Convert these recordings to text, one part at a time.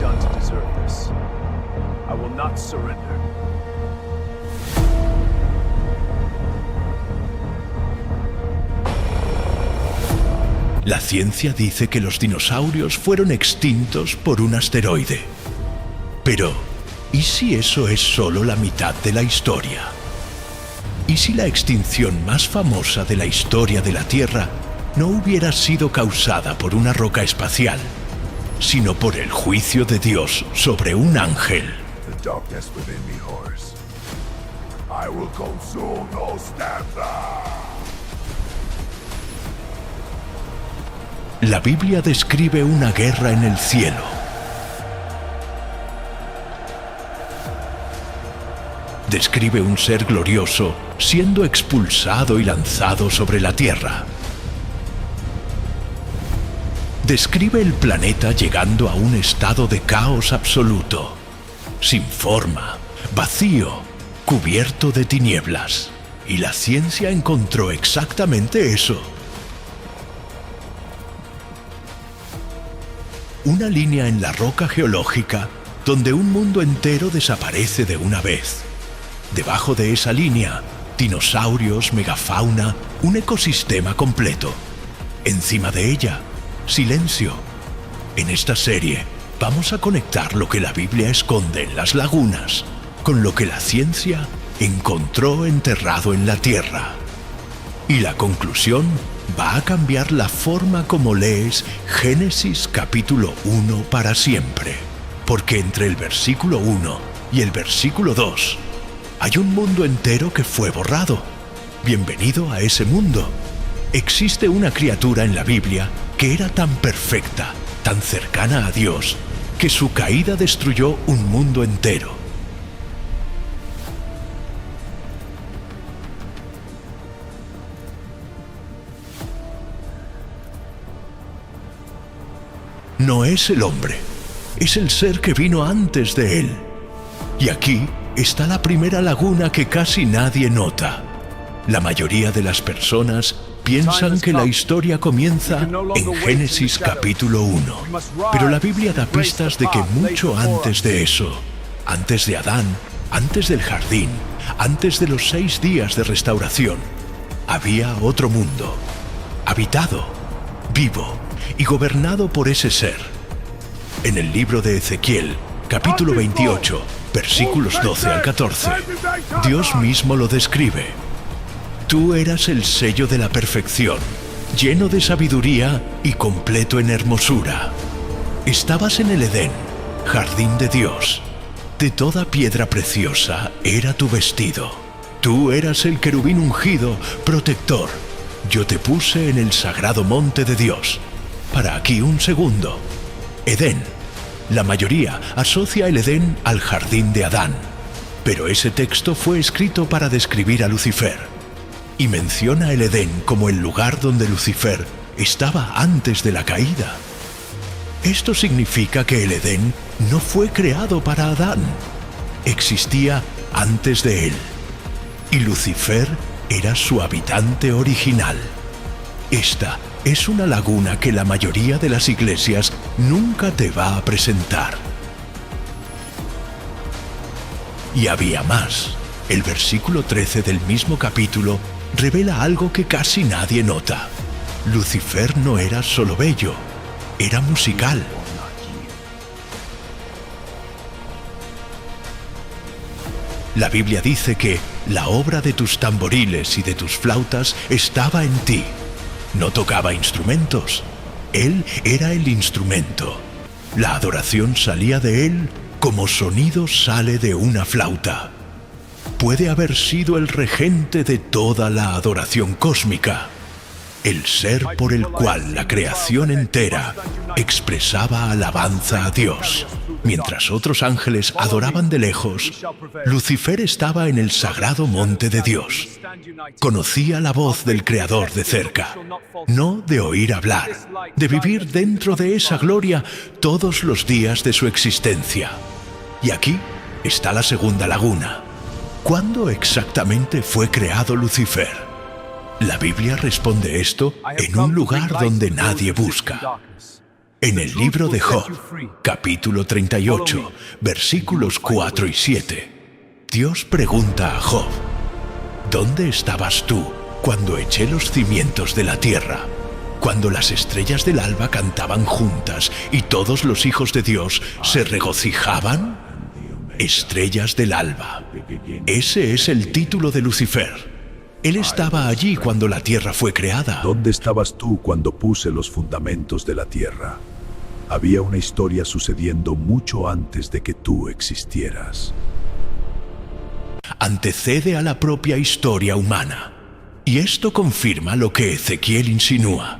done to deserve this. I will not surrender. La ciencia dice que los dinosaurios fueron extintos por un asteroide. Pero, ¿y si eso es solo la mitad de la historia? ¿Y si la extinción más famosa de la historia de la Tierra no hubiera sido causada por una roca espacial, sino por el juicio de Dios sobre un ángel? The darkness within me horrors. I will consume those Stanza. La Biblia describe una guerra en el cielo. Describe un ser glorioso siendo expulsado y lanzado sobre la tierra. Describe el planeta llegando a un estado de caos absoluto, sin forma, vacío, cubierto de tinieblas. Y la ciencia encontró exactamente eso. Una línea en la roca geológica donde un mundo entero desaparece de una vez. Debajo de esa línea, dinosaurios, megafauna, un ecosistema completo. Encima de ella, silencio. En esta serie vamos a conectar lo que la Biblia esconde en las lagunas con lo que la ciencia encontró enterrado en la tierra. Y la conclusión va a cambiar la forma como lees Génesis capítulo 1 para siempre. Porque entre el versículo 1 y el versículo 2 hay un mundo entero que fue borrado. Bienvenido a ese mundo. Existe una criatura en la Biblia que era tan perfecta, tan cercana a Dios, que su caída destruyó un mundo entero. No es el hombre, es el ser que vino antes de él. Y aquí está la primera laguna que casi nadie nota. La mayoría de las personas piensan que la historia comienza en Génesis capítulo 1. Pero la Biblia da pistas de que mucho antes de eso, antes de Adán, antes del jardín, antes de los 6 días de restauración, había otro mundo, habitado, vivo y gobernado por ese ser. En el libro de Ezequiel, capítulo 28, versículos 12 al 14, Dios mismo lo describe. Tú eras el sello de la perfección, lleno de sabiduría y completo en hermosura. Estabas en el Edén, jardín de Dios. De toda piedra preciosa era tu vestido. Tú eras el querubín ungido, protector. Yo te puse en el sagrado monte de Dios. Para aquí un segundo. Edén. La mayoría asocia el Edén al jardín de Adán. Pero ese texto fue escrito para describir a Lucifer. Y menciona el Edén como el lugar donde Lucifer estaba antes de la caída. Esto significa que el Edén no fue creado para Adán. Existía antes de él. Y Lucifer era su habitante original. Esta es una laguna que la mayoría de las iglesias nunca te va a presentar. Y había más. El versículo 13 del mismo capítulo revela algo que casi nadie nota. Lucifer no era solo bello, era musical. La Biblia dice que la obra de tus tamboriles y de tus flautas estaba en ti. No tocaba instrumentos. Él era el instrumento. La adoración salía de él como sonido sale de una flauta. Puede haber sido el regente de toda la adoración cósmica, el ser por el cual la creación entera expresaba alabanza a Dios. Mientras otros ángeles adoraban de lejos, Lucifer estaba en el sagrado monte de Dios. Conocía la voz del Creador de cerca, no de oír hablar, de vivir dentro de esa gloria todos los días de su existencia. Y aquí está la segunda laguna. ¿Cuándo exactamente fue creado Lucifer? La Biblia responde esto en un lugar donde nadie busca. En el libro de Job, capítulo 38, versículos 4 y 7, Dios pregunta a Job: ¿dónde estabas tú cuando eché los cimientos de la tierra? Cuando las estrellas del alba cantaban juntas y todos los hijos de Dios se regocijaban. Estrellas del alba. Ese es el título de Lucifer. Él estaba allí cuando la tierra fue creada. ¿Dónde estabas tú cuando puse los fundamentos de la tierra? Había una historia sucediendo mucho antes de que tú existieras. Antecede a la propia historia humana. Y esto confirma lo que Ezequiel insinúa.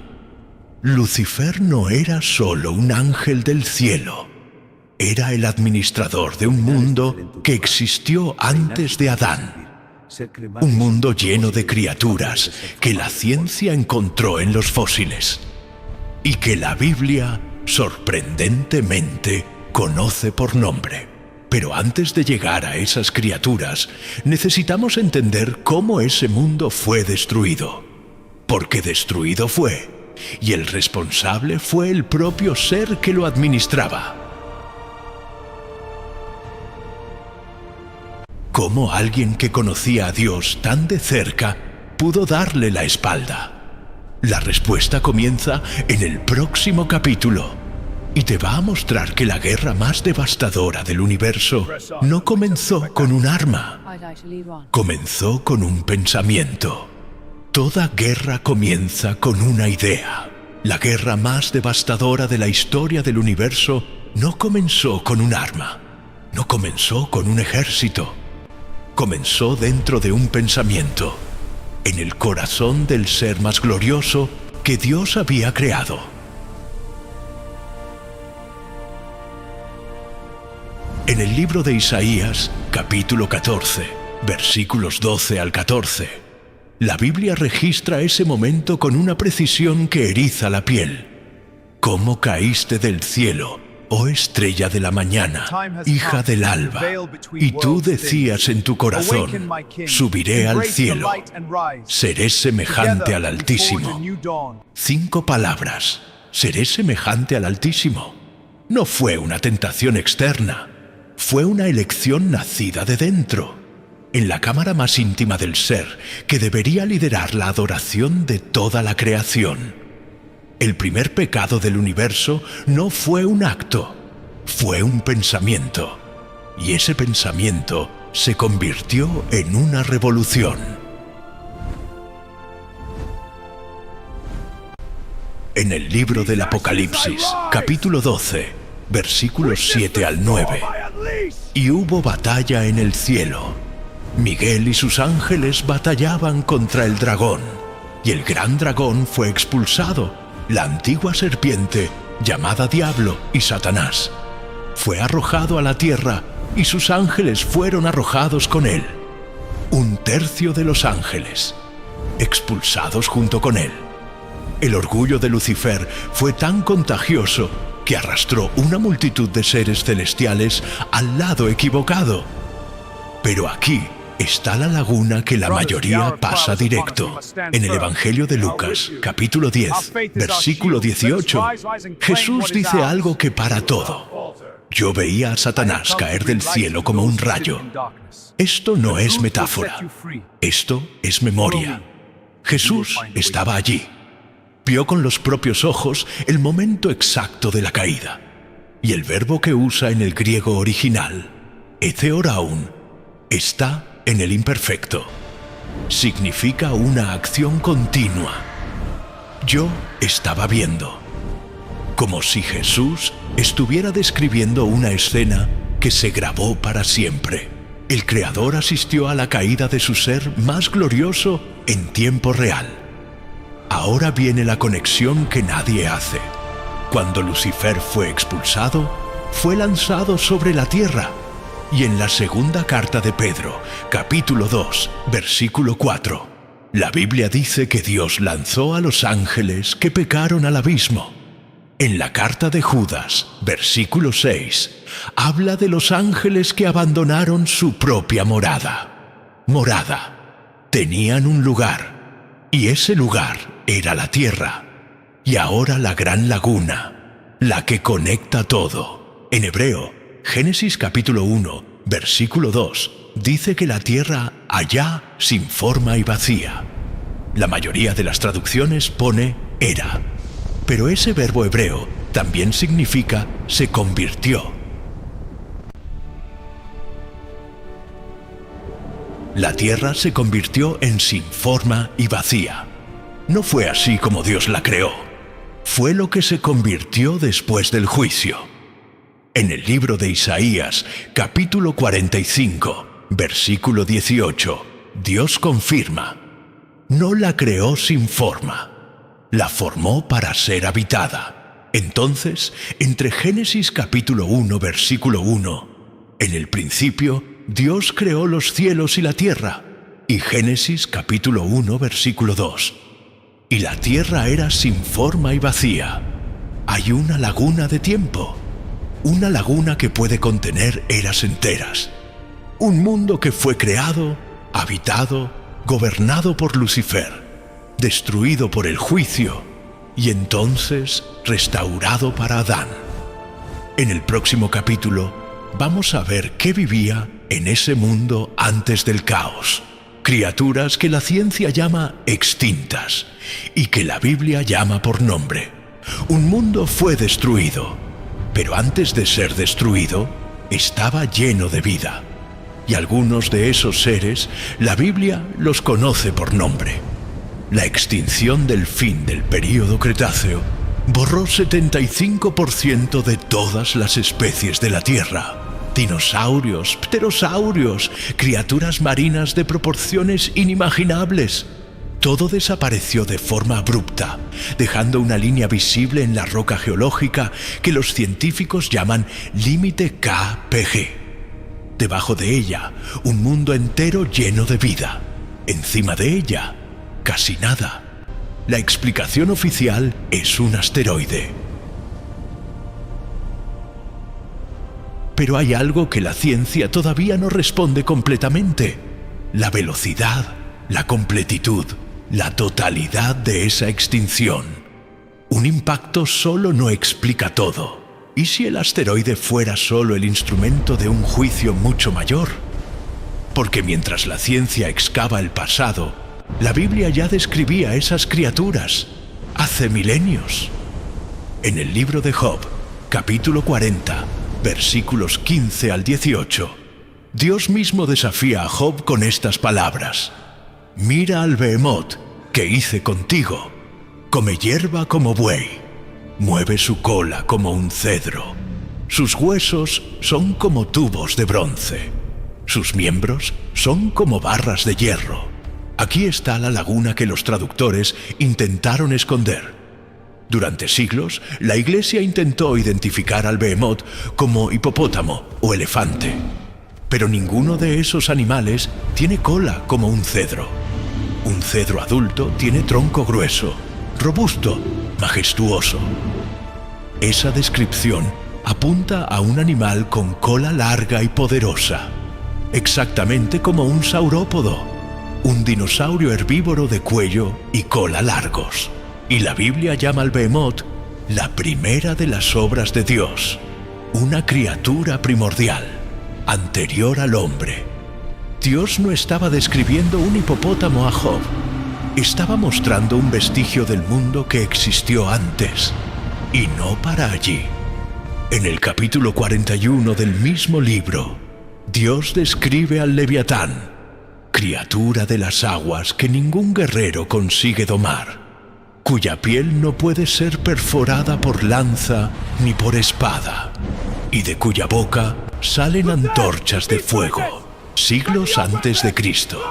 Lucifer no era solo un ángel del cielo. Era el administrador de un mundo que existió antes de Adán. Un mundo lleno de criaturas que la ciencia encontró en los fósiles y que la Biblia, sorprendentemente, conoce por nombre. Pero antes de llegar a esas criaturas, necesitamos entender cómo ese mundo fue destruido. Porque destruido fue, y el responsable fue el propio ser que lo administraba. ¿Cómo alguien que conocía a Dios tan de cerca pudo darle la espalda? La respuesta comienza en el próximo capítulo y te va a mostrar que la guerra más devastadora del universo no comenzó con un arma, comenzó con un pensamiento. Toda guerra comienza con una idea. La guerra más devastadora de la historia del universo no comenzó con un arma, no comenzó con un ejército. Comenzó dentro de un pensamiento, en el corazón del ser más glorioso que Dios había creado. En el libro de Isaías, capítulo 14, versículos 12 al 14, la Biblia registra ese momento con una precisión que eriza la piel. ¿Cómo caíste del cielo, oh estrella de la mañana, hija del alba? Y tú decías en tu corazón: subiré al cielo, seré semejante al Altísimo. 5 palabras: seré semejante al Altísimo. No fue una tentación externa, fue una elección nacida de dentro, en la cámara más íntima del ser, que debería liderar la adoración de toda la creación. El primer pecado del universo no fue un acto, fue un pensamiento. Y ese pensamiento se convirtió en una revolución. En el libro del Apocalipsis, capítulo 12, versículos 7 al 9. Y hubo batalla en el cielo. Miguel y sus ángeles batallaban contra el dragón, y el gran dragón fue expulsado. La antigua serpiente, llamada Diablo y Satanás, fue arrojado a la tierra y sus ángeles fueron arrojados con él. 1/3 de los ángeles, expulsados junto con él. El orgullo de Lucifer fue tan contagioso que arrastró una multitud de seres celestiales al lado equivocado. Pero aquí está la laguna que la mayoría pasa directo. En el Evangelio de Lucas, capítulo 10, versículo 18, Jesús dice algo que para todo. Yo veía a Satanás caer del cielo como un rayo. Esto no es metáfora, esto es memoria. Jesús estaba allí. Vio con los propios ojos el momento exacto de la caída. Y el verbo que usa en el griego original, etheoraun, está en el imperfecto. Significa una acción continua. Yo estaba viendo. Como si Jesús estuviera describiendo una escena que se grabó para siempre. El Creador asistió a la caída de su ser más glorioso en tiempo real. Ahora viene la conexión que nadie hace. Cuando Lucifer fue expulsado, fue lanzado sobre la tierra. Y en la segunda carta de Pedro, capítulo 2, versículo 4, la Biblia dice que Dios lanzó a los ángeles que pecaron al abismo. En la carta de Judas, versículo 6, habla de los ángeles que abandonaron su propia morada. Morada. Tenían un lugar, y ese lugar era la tierra. Y ahora la gran laguna. la que conecta todo. En hebreo, Génesis capítulo 1, versículo 2, dice que la tierra halló sin forma y vacía. La mayoría de las traducciones pone era, pero ese verbo hebreo también significa se convirtió. La tierra se convirtió en sin forma y vacía. No fue así como Dios la creó. Fue lo que se convirtió después del juicio. En el libro de Isaías, capítulo 45, versículo 18, Dios confirma: no la creó sin forma, la formó para ser habitada. Entonces, entre Génesis capítulo 1, versículo 1, en el principio, Dios creó los cielos y la tierra, y Génesis capítulo 1, versículo 2, y la tierra era sin forma y vacía. Hay una laguna de tiempo, una laguna que puede contener eras enteras. Un mundo que fue creado, habitado, gobernado por Lucifer, destruido por el juicio y entonces restaurado para Adán. En el próximo capítulo vamos a ver qué vivía en ese mundo antes del caos. Criaturas que la ciencia llama extintas y que la Biblia llama por nombre. Un mundo fue destruido, pero antes de ser destruido estaba lleno de vida. Y algunos de esos seres, la Biblia los conoce por nombre. La extinción del fin del período Cretáceo borró 75% de todas las especies de la Tierra. Dinosaurios, pterosaurios, criaturas marinas de proporciones inimaginables. Todo desapareció de forma abrupta, dejando una línea visible en la roca geológica que los científicos llaman límite KPG. Debajo de ella, un mundo entero lleno de vida. Encima de ella, casi nada. La explicación oficial es un asteroide. Pero hay algo que la ciencia todavía no responde completamente: la velocidad, la completitud, la totalidad de esa extinción. Un impacto solo no explica todo. ¿Y si el asteroide fuera solo el instrumento de un juicio mucho mayor? Porque mientras la ciencia excava el pasado, la Biblia ya describía esas criaturas hace milenios. En el libro de Job, capítulo 40, versículos 15 al 18, Dios mismo desafía a Job con estas palabras: mira al Behemoth que hice contigo, come hierba como buey, mueve su cola como un cedro, sus huesos son como tubos de bronce, sus miembros son como barras de hierro. Aquí está la laguna que los traductores intentaron esconder. Durante siglos, la Iglesia intentó identificar al Behemoth como hipopótamo o elefante, pero ninguno de esos animales tiene cola como un cedro. Un cedro adulto tiene tronco grueso, robusto, majestuoso. Esa descripción apunta a un animal con cola larga y poderosa, exactamente como un saurópodo, un dinosaurio herbívoro de cuello y cola largos. Y la Biblia llama al Behemoth la primera de las obras de Dios, una criatura primordial, anterior al hombre. Dios no estaba describiendo un hipopótamo a Job, estaba mostrando un vestigio del mundo que existió antes, y no para allí. En el capítulo 41 del mismo libro, Dios describe al Leviatán, criatura de las aguas que ningún guerrero consigue domar, cuya piel no puede ser perforada por lanza ni por espada, y de cuya boca salen antorchas de fuego. Siglos antes de Cristo,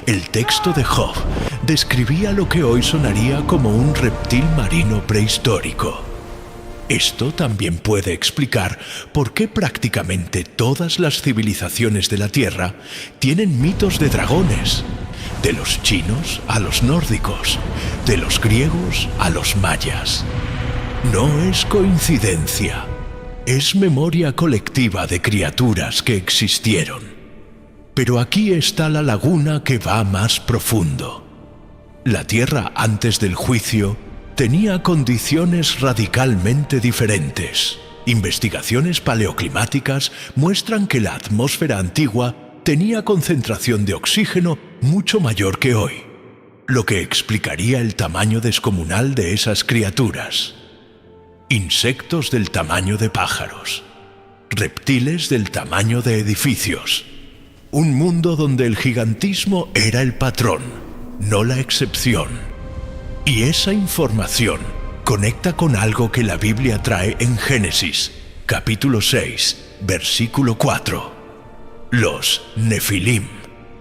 el texto de Job describía lo que hoy sonaría como un reptil marino prehistórico. Esto también puede explicar por qué prácticamente todas las civilizaciones de la Tierra tienen mitos de dragones, de los chinos a los nórdicos, de los griegos a los mayas. No es coincidencia, es memoria colectiva de criaturas que existieron. Pero aquí está la laguna que va más profundo. La Tierra antes del juicio tenía condiciones radicalmente diferentes. Investigaciones paleoclimáticas muestran que la atmósfera antigua tenía concentración de oxígeno mucho mayor que hoy, lo que explicaría el tamaño descomunal de esas criaturas. Insectos del tamaño de pájaros, reptiles del tamaño de edificios. Un mundo donde el gigantismo era el patrón, no la excepción. Y esa información conecta con algo que la Biblia trae en Génesis, capítulo 6, versículo 4. Los Nefilim,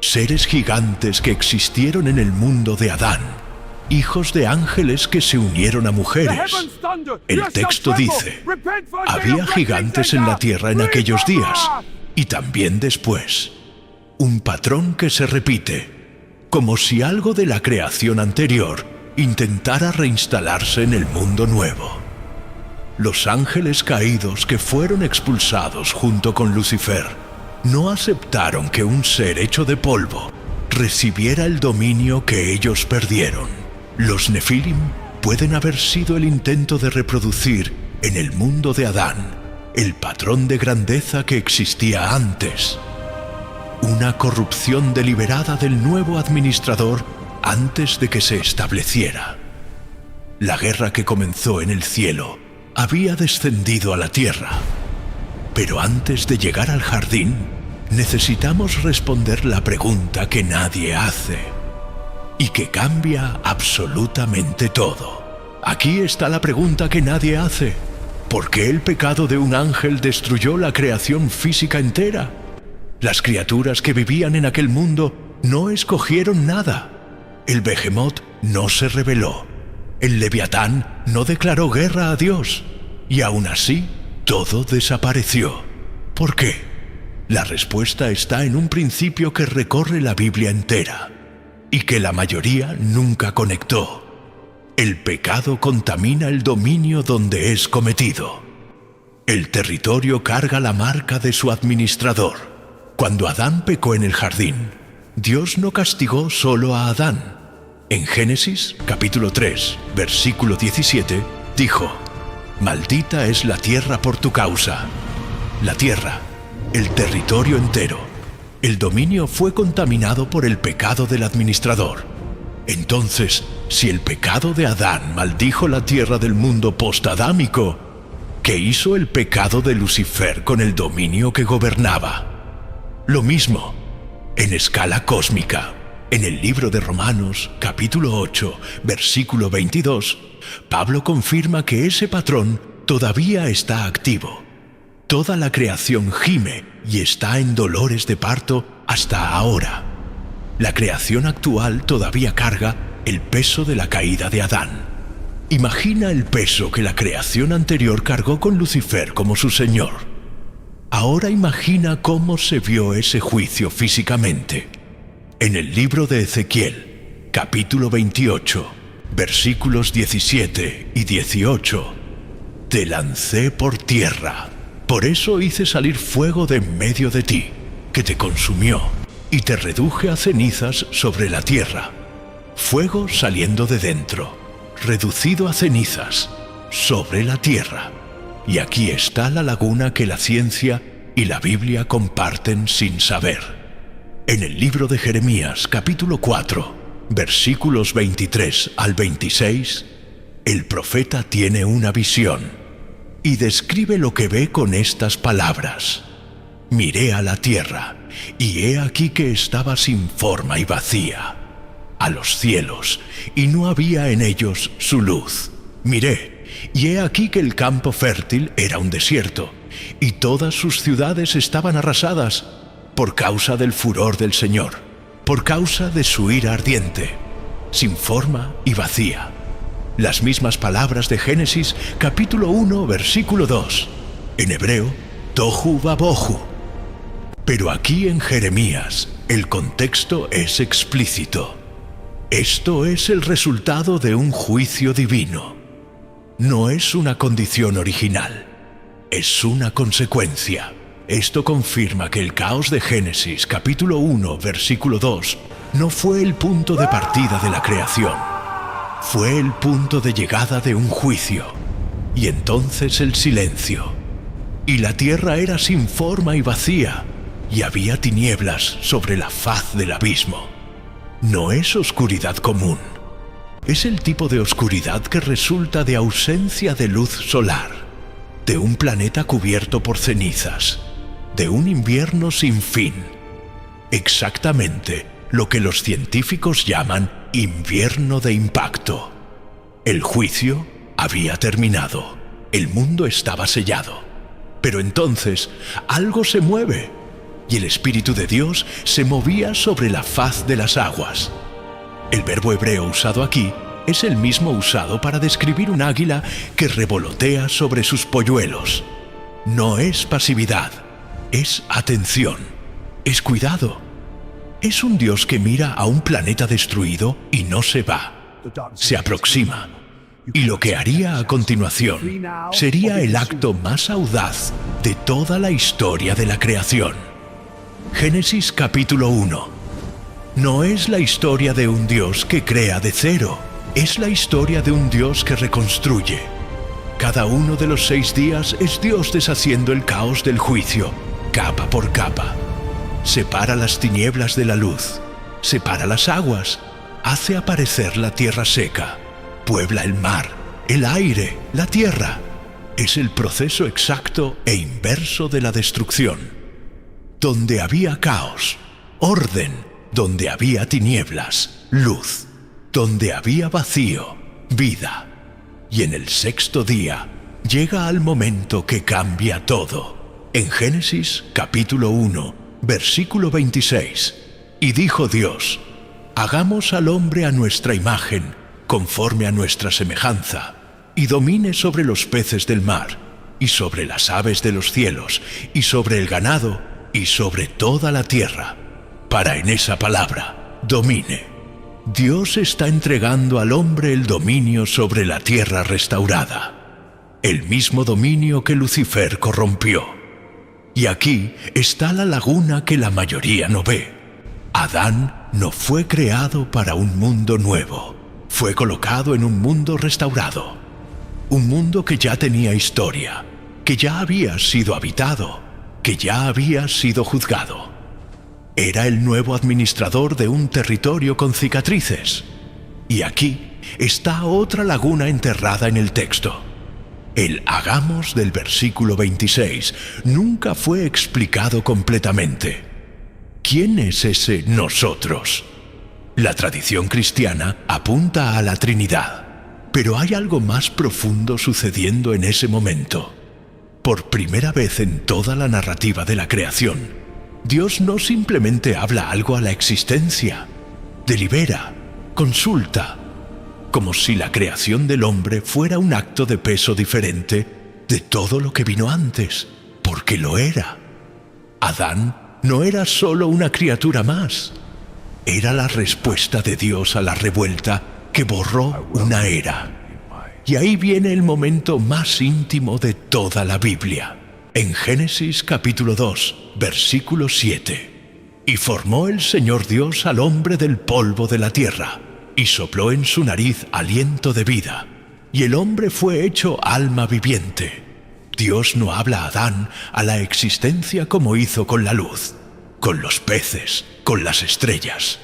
seres gigantes que existieron en el mundo de Adán, hijos de ángeles que se unieron a mujeres. El texto dice, había gigantes en la tierra en aquellos días, y también después. Un patrón que se repite, como si algo de la creación anterior intentara reinstalarse en el mundo nuevo. Los ángeles caídos que fueron expulsados junto con Lucifer no aceptaron que un ser hecho de polvo recibiera el dominio que ellos perdieron. Los Nefilim pueden haber sido el intento de reproducir en el mundo de Adán el patrón de grandeza que existía antes. Una corrupción deliberada del nuevo administrador antes de que se estableciera. La guerra que comenzó en el cielo había descendido a la tierra. Pero antes de llegar al jardín, necesitamos responder la pregunta que nadie hace y que cambia absolutamente todo. Aquí está la pregunta que nadie hace. ¿Por qué el pecado de un ángel destruyó la creación física entera? Las criaturas que vivían en aquel mundo no escogieron nada. El Behemoth no se rebeló. El Leviatán no declaró guerra a Dios. Y aún así, todo desapareció. ¿Por qué? La respuesta está en un principio que recorre la Biblia entera y que la mayoría nunca conectó. El pecado contamina el dominio donde es cometido. El territorio carga la marca de su administrador. Cuando Adán pecó en el jardín, Dios no castigó solo a Adán. En Génesis, capítulo 3, versículo 17, dijo: «Maldita es la tierra por tu causa». La tierra, el territorio entero, el dominio fue contaminado por el pecado del administrador. Entonces, si el pecado de Adán maldijo la tierra del mundo post-adámico, ¿qué hizo el pecado de Lucifer con el dominio que gobernaba? Lo mismo, en escala cósmica. En el libro de Romanos, capítulo 8, versículo 22, Pablo confirma que ese patrón todavía está activo. Toda la creación gime y está en dolores de parto hasta ahora. La creación actual todavía carga el peso de la caída de Adán. Imagina el peso que la creación anterior cargó con Lucifer como su señor. Ahora imagina cómo se vio ese juicio físicamente. En el libro de Ezequiel, capítulo 28, versículos 17 y 18, «Te lancé por tierra, por eso hice salir fuego de en medio de ti, que te consumió, y te reduje a cenizas sobre la tierra. Fuego saliendo de dentro, reducido a cenizas, sobre la tierra». Y aquí está la laguna que la ciencia y la Biblia comparten sin saber. En el libro de Jeremías, capítulo 4, versículos 23 al 26, el profeta tiene una visión y describe lo que ve con estas palabras: «Miré a la tierra, y he aquí que estaba sin forma y vacía, a los cielos, y no había en ellos su luz. Miré, y he aquí que el campo fértil era un desierto, y todas sus ciudades estaban arrasadas, por causa del furor del Señor, por causa de su ira ardiente, sin forma y vacía». Las mismas palabras de Génesis, capítulo 1, versículo 2. En hebreo, tohu vabohu. Pero aquí en Jeremías, el contexto es explícito. Esto es el resultado de un juicio divino. No es una condición original, es una consecuencia. Esto confirma que el caos de Génesis, capítulo 1, versículo 2, no fue el punto de partida de la creación. fue el punto de llegada de un juicio, y entonces el silencio. Y la tierra era sin forma y vacía, y había tinieblas sobre la faz del abismo. No es oscuridad común. Es el tipo de oscuridad que resulta de ausencia de luz solar, de un planeta cubierto por cenizas, de un invierno sin fin. Exactamente lo que los científicos llaman invierno de impacto. El juicio había terminado. El mundo estaba sellado. Pero entonces algo se mueve, y el Espíritu de Dios se movía sobre la faz de las aguas. El verbo hebreo usado aquí es el mismo usado para describir un águila que revolotea sobre sus polluelos. No es pasividad, es atención, es cuidado. Es un Dios que mira a un planeta destruido y no se va, se aproxima. Y lo que haría a continuación sería el acto más audaz de toda la historia de la creación. Génesis capítulo 1. No es la historia de un Dios que crea de cero, es la historia de un Dios que reconstruye. Cada uno de los 6 días es Dios deshaciendo el caos del juicio, capa por capa. Separa las tinieblas de la luz, separa las aguas, hace aparecer la tierra seca, puebla el mar, el aire, la tierra. Es el proceso exacto e inverso de la destrucción. Donde había caos, orden; donde había tinieblas, luz; donde había vacío, vida. Y en el 6º día llega al momento que cambia todo. En Génesis capítulo 1, versículo 26. Y dijo Dios: hagamos al hombre a nuestra imagen, conforme a nuestra semejanza, y domine sobre los peces del mar, y sobre las aves de los cielos, y sobre el ganado, y sobre toda la tierra, para en esa palabra, domine. Dios está entregando al hombre el dominio sobre la tierra restaurada, el mismo dominio que Lucifer corrompió. Y aquí está la laguna que la mayoría no ve. Adán no fue creado para un mundo nuevo, fue colocado en un mundo restaurado. Un mundo que ya tenía historia, que ya había sido habitado, que ya había sido juzgado. Era el nuevo administrador de un territorio con cicatrices. Y aquí está otra laguna enterrada en el texto. El hagamos del versículo 26 nunca fue explicado completamente. ¿Quién es ese nosotros? La tradición cristiana apunta a la Trinidad, pero hay algo más profundo sucediendo en ese momento. Por primera vez en toda la narrativa de la creación, Dios no simplemente habla algo a la existencia, delibera, consulta, como si la creación del hombre fuera un acto de peso diferente de todo lo que vino antes, porque lo era. Adán no era solo una criatura más, era la respuesta de Dios a la revuelta que borró una era. Y ahí viene el momento más íntimo de toda la Biblia. En Génesis capítulo 2, versículo 7. Y formó el Señor Dios al hombre del polvo de la tierra, y sopló en su nariz aliento de vida, y el hombre fue hecho alma viviente. Dios no habla a Adán a la existencia como hizo con la luz, con los peces, con las estrellas.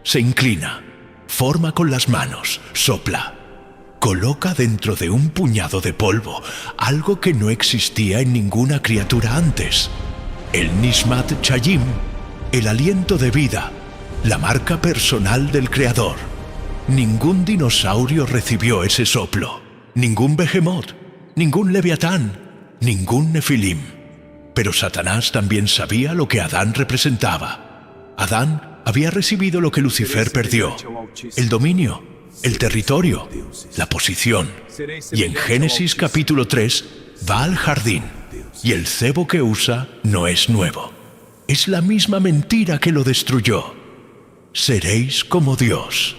Se inclina, forma con las manos, sopla, coloca dentro de un puñado de polvo algo que no existía en ninguna criatura antes. El Nishmat Chayim, el aliento de vida, la marca personal del Creador. Ningún dinosaurio recibió ese soplo, ningún Behemoth, ningún Leviatán, ningún Nefilim. Pero Satanás también sabía lo que Adán representaba. Adán había recibido lo que Lucifer perdió: el dominio, el territorio, la posición. Y en Génesis capítulo 3 va al jardín, y el cebo que usa no es nuevo. Es la misma mentira que lo destruyó. Seréis como Dios.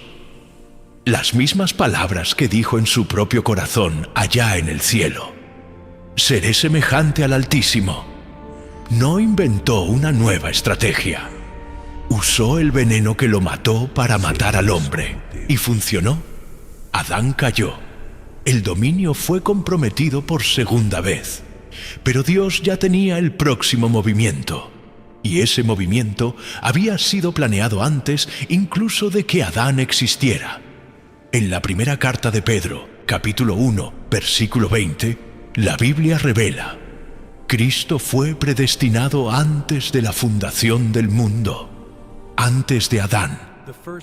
Las mismas palabras que dijo en su propio corazón allá en el cielo. Seré semejante al Altísimo. No inventó una nueva estrategia. Usó el veneno que lo mató para matar al hombre, y funcionó. Adán cayó. El dominio fue comprometido por segunda vez. Pero Dios ya tenía el próximo movimiento. Y ese movimiento había sido planeado antes incluso de que Adán existiera. En la primera carta de Pedro, capítulo 1, versículo 20, la Biblia revela: Cristo fue predestinado antes de la fundación del mundo, antes de Adán,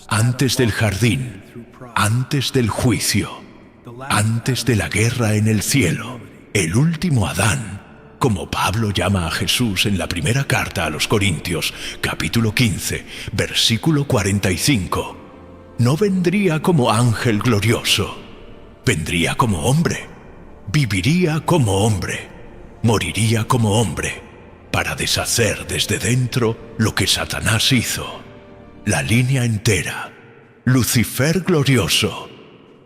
antes del jardín, antes del juicio, antes de la guerra en el cielo. El último Adán, como Pablo llama a Jesús en la primera carta a los Corintios, capítulo 15, versículo 45, no vendría como ángel glorioso, vendría como hombre, viviría como hombre, moriría como hombre, para deshacer desde dentro lo que Satanás hizo. La línea entera: Lucifer glorioso,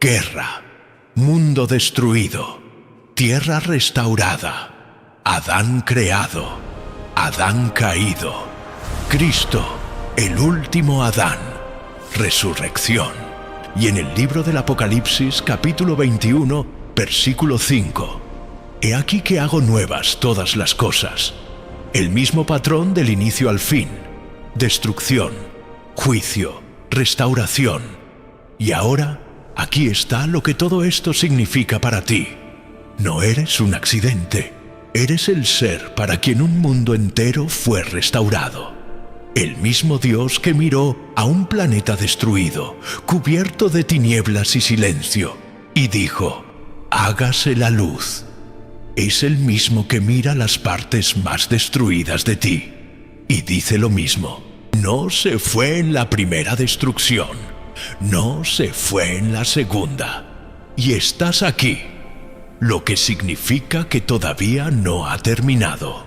guerra, mundo destruido, tierra restaurada, Adán creado, Adán caído, Cristo, el último Adán, resurrección. Y en el libro del Apocalipsis, capítulo 21, versículo 5, he aquí que hago nuevas todas las cosas. El mismo patrón del inicio al fin: destrucción, juicio, restauración. Y ahora, aquí está lo que todo esto significa para ti. No eres un accidente, eres el ser para quien un mundo entero fue restaurado. El mismo Dios que miró a un planeta destruido, cubierto de tinieblas y silencio, y dijo: hágase la luz. Es el mismo que mira las partes más destruidas de ti, y dice lo mismo. No se fue en la primera destrucción, no se fue en la segunda, y estás aquí, lo que significa que todavía no ha terminado.